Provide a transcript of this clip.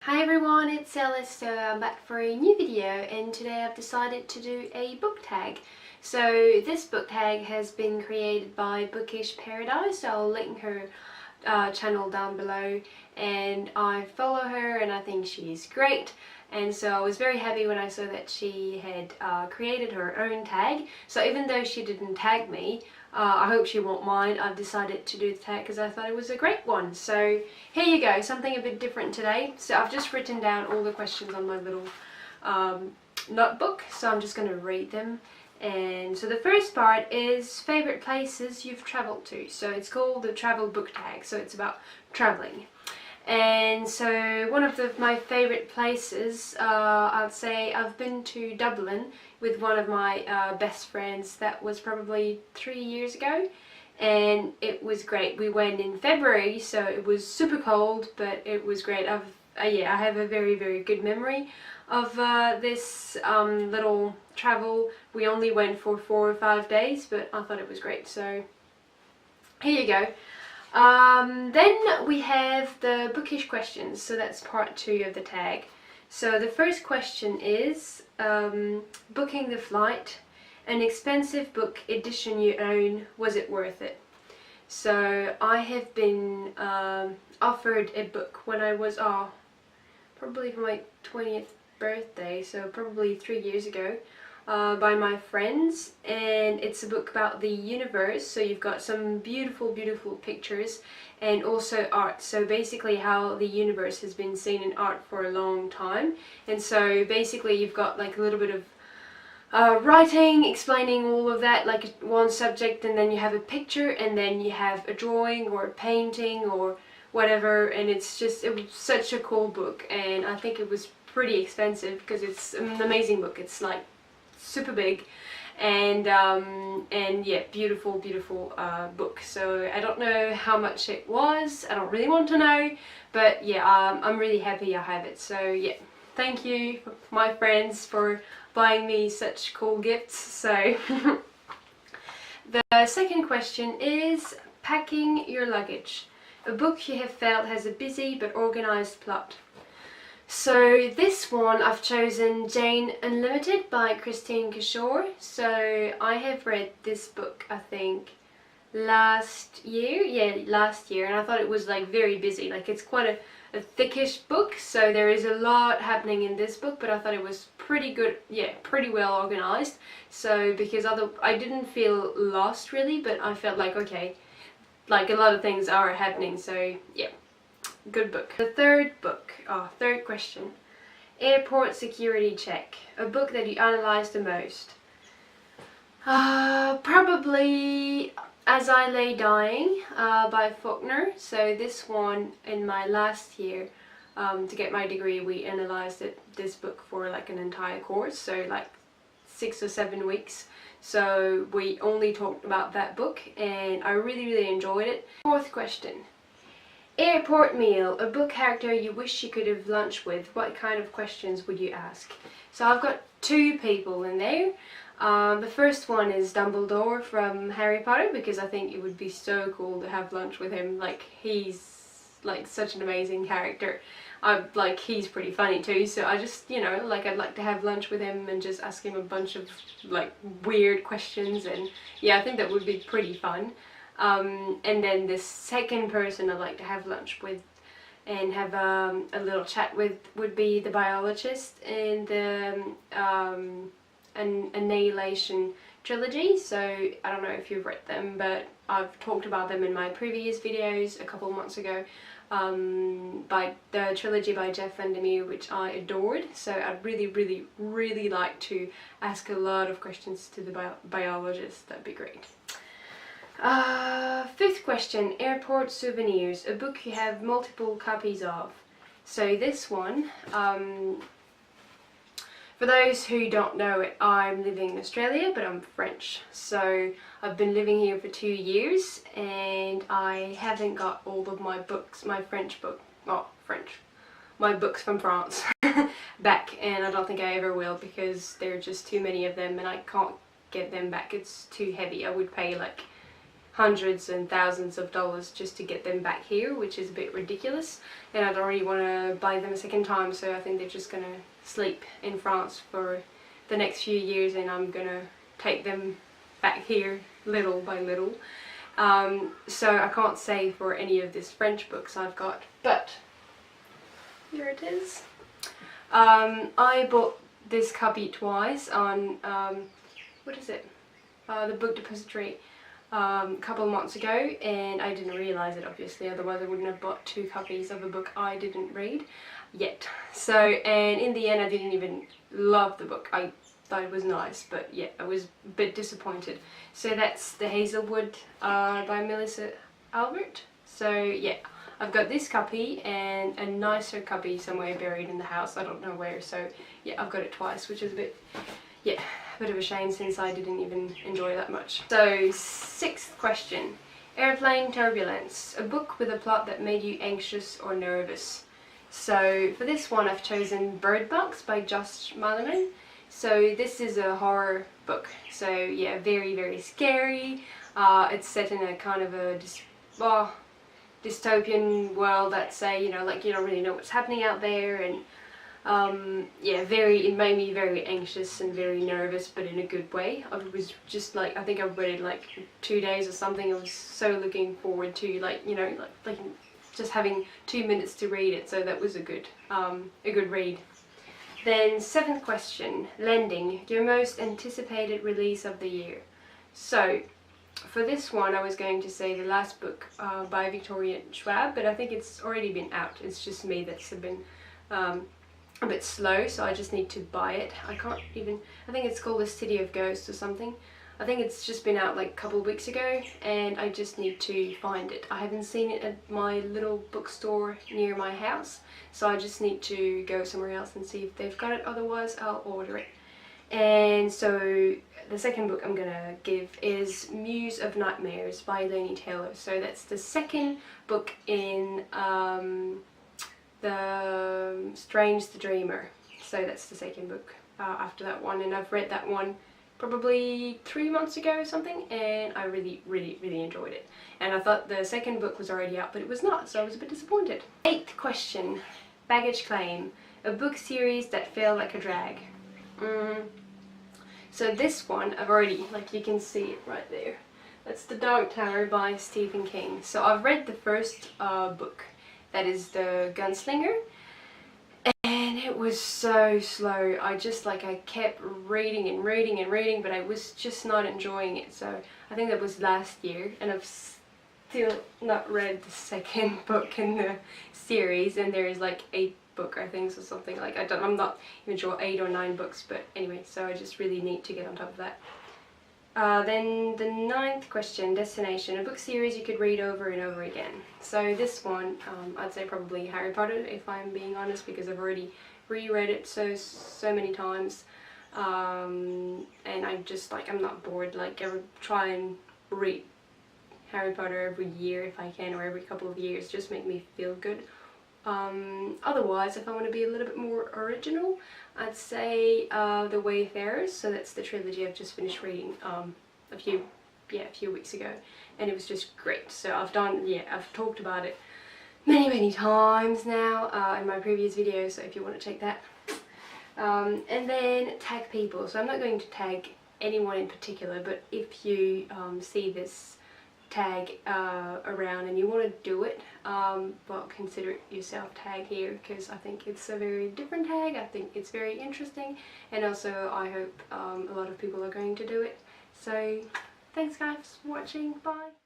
Hi everyone, it's Alice. So I'm back for a new video, and today I've decided to do a book tag. So this book tag has been created by Bookish Paradise. I'll link her channel down below, and I follow her and I think she's great. And so I was very happy when I saw that she had created her own tag. So even though she didn't tag me, I hope she won't mind. I've decided to do the tag because I thought it was a great one. So here you go, something a bit different today. So I've just written down all the questions on my little notebook, so I'm just going to read them. And so the first part is favorite places you've traveled to. So it's called the travel book tag, so it's about traveling. And so one of my favorite places, I'd say I've been to Dublin with one of my best friends. That was probably 3 years ago, and it was great. We went in February, so it was super cold, but it was great. I have a very good memory of this little travel. We only went for 4 or 5 days, but I thought it was great. So here you go. Then we have the Bookish Questions, so that's part 2 of the tag. So the first question is, booking the flight, an expensive book edition you own, was it worth it? So I have been offered a book when I was probably for my 20th birthday, so probably 3 years ago, by my friends, and it's a book about the universe. So you've got some beautiful pictures and also art, so basically how the universe has been seen in art for a long time. And so basically you've got like a little bit of writing explaining all of that, like one subject, and then you have a picture, and then you have a drawing or a painting or whatever, and it was such a cool book. And I think it was pretty expensive because it's an amazing book. It's like super big, and yeah, beautiful book. So I don't know how much it was, I don't really want to know, but yeah, I'm really happy I have it. So yeah, thank you my friends for buying me such cool gifts. So the second question is packing your luggage, a book you have felt has a busy but organized plot. So this one I've chosen Jane Unlimited by Christine Kishore. So I have read this book, I think last year, and I thought it was like very busy. Like it's quite a thickish book, so there is a lot happening in this book, but I thought it was pretty good, yeah, pretty well organized. So because I didn't feel lost really, but I felt like, okay, like a lot of things are happening, so yeah. Good book. The third question. Airport security check. A book that you analyze the most. Probably As I Lay Dying by Faulkner. So this one, in my last year, to get my degree, we analysed this book for like an entire course, so like 6 or 7 weeks. So we only talked about that book, and I really enjoyed it. Fourth question. Airport meal, a book character you wish you could have lunch with. What kind of questions would you ask? So I've got 2 people in there. The first one is Dumbledore from Harry Potter, because I think it would be so cool to have lunch with him. Like, he's like such an amazing character. Like, he's pretty funny too, so I just, you know, like I'd like to have lunch with him and just ask him a bunch of like weird questions, and yeah, I think that would be pretty fun. And then the second person I'd like to have lunch with and have a little chat with would be the biologist in the Annihilation trilogy. So I don't know if you've read them, but I've talked about them in my previous videos a couple months ago, by the trilogy by Jeff Vandermeer, which I adored. So I'd really like to ask a lot of questions to the biologist. That'd be great. Fifth question, airport souvenirs, a book you have multiple copies of. So this one, for those who don't know it, I'm living in Australia, but I'm French. So I've been living here for 2 years, and I haven't got all of my books, my my books from France back, and I don't think I ever will, because there are just too many of them and I can't get them back. It's too heavy. I would pay like hundreds and thousands of dollars just to get them back here, which is a bit ridiculous, and I don't really want to buy them a second time, so I think they're just gonna sleep in France for the next few years, and I'm gonna take them back here little by little. So I can't say for any of these French books I've got, but here it is. I bought this copy twice on what is it? The Book Depository a couple of months ago, and I didn't realise it obviously, otherwise I wouldn't have bought 2 copies of a book I didn't read yet. So, and in the end I didn't even love the book. I thought it was nice, but yeah, I was a bit disappointed. So that's The Hazelwood by Melissa Albert. So yeah, I've got this copy and a nicer copy somewhere buried in the house, I don't know where. So yeah, I've got it twice, which is a bit, yeah, a bit of a shame since I didn't even enjoy it that much. So 6th question. Airplane Turbulence, a book with a plot that made you anxious or nervous. So for this one I've chosen Bird Box by Josh Malerman. So this is a horror book, so yeah, very, very scary. It's set in a kind of a dystopian world, let's say, you know, like you don't really know what's happening out there, and yeah, it made me very anxious and very nervous, but in a good way. I was just like, I think I read it like 2 days or something. I was so looking forward to, like, you know, like just having 2 minutes to read it, so that was a good read. Then 7th question, Lending, your most anticipated release of the year. So for this one I was going to say The Last Book by Victoria Schwab, but I think it's already been out. It's just me that's been a bit slow, so I just need to buy it. I think it's called The City of Ghosts or something. I think it's just been out like a couple of weeks ago, and I just need to find it. I haven't seen it at my little bookstore near my house, so I just need to go somewhere else and see if they've got it, otherwise I'll order it. And so the second book I'm gonna give is Muse of Nightmares by Laini Taylor. So that's the second book in the Strange the Dreamer. So that's the second book after that one, and I've read that one probably 3 months ago or something, and I really, really, really enjoyed it. And I thought the second book was already out, but it was not, so I was a bit disappointed. 8th question, Baggage Claim, a book series that felt like a drag. So this one, I've already, like you can see it right there. That's The Dark Tower by Stephen King. So I've read the first book, that is The Gunslinger, and it was so slow. I kept reading and reading and reading, but I was just not enjoying it. So I think that was last year, and I've still not read the second book in the series, and there is like 8 books I think, or something. Like I'm not even sure, 8 or 9 books, but anyway, so I just really need to get on top of that. Then the 9th question, Destination, a book series you could read over and over again. So this one, I'd say probably Harry Potter, if I'm being honest, because I've already reread it so many times, and I'm just like, I'm not bored. Like, I would try and read Harry Potter every year if I can, or every couple of years, just make me feel good. Otherwise, if I want to be a little bit more original, I'd say The Wayfarers. So that's the trilogy I've just finished reading a few weeks ago, and it was just great. So I've talked about it many times now in my previous videos, so if you want to check that. And then Tag People. So I'm not going to tag anyone in particular, but if you see this tag around and you want to do it, well, consider yourself tag here, because I think it's a very different tag. I think it's very interesting, and also I hope a lot of people are going to do it. So thanks guys for watching, bye!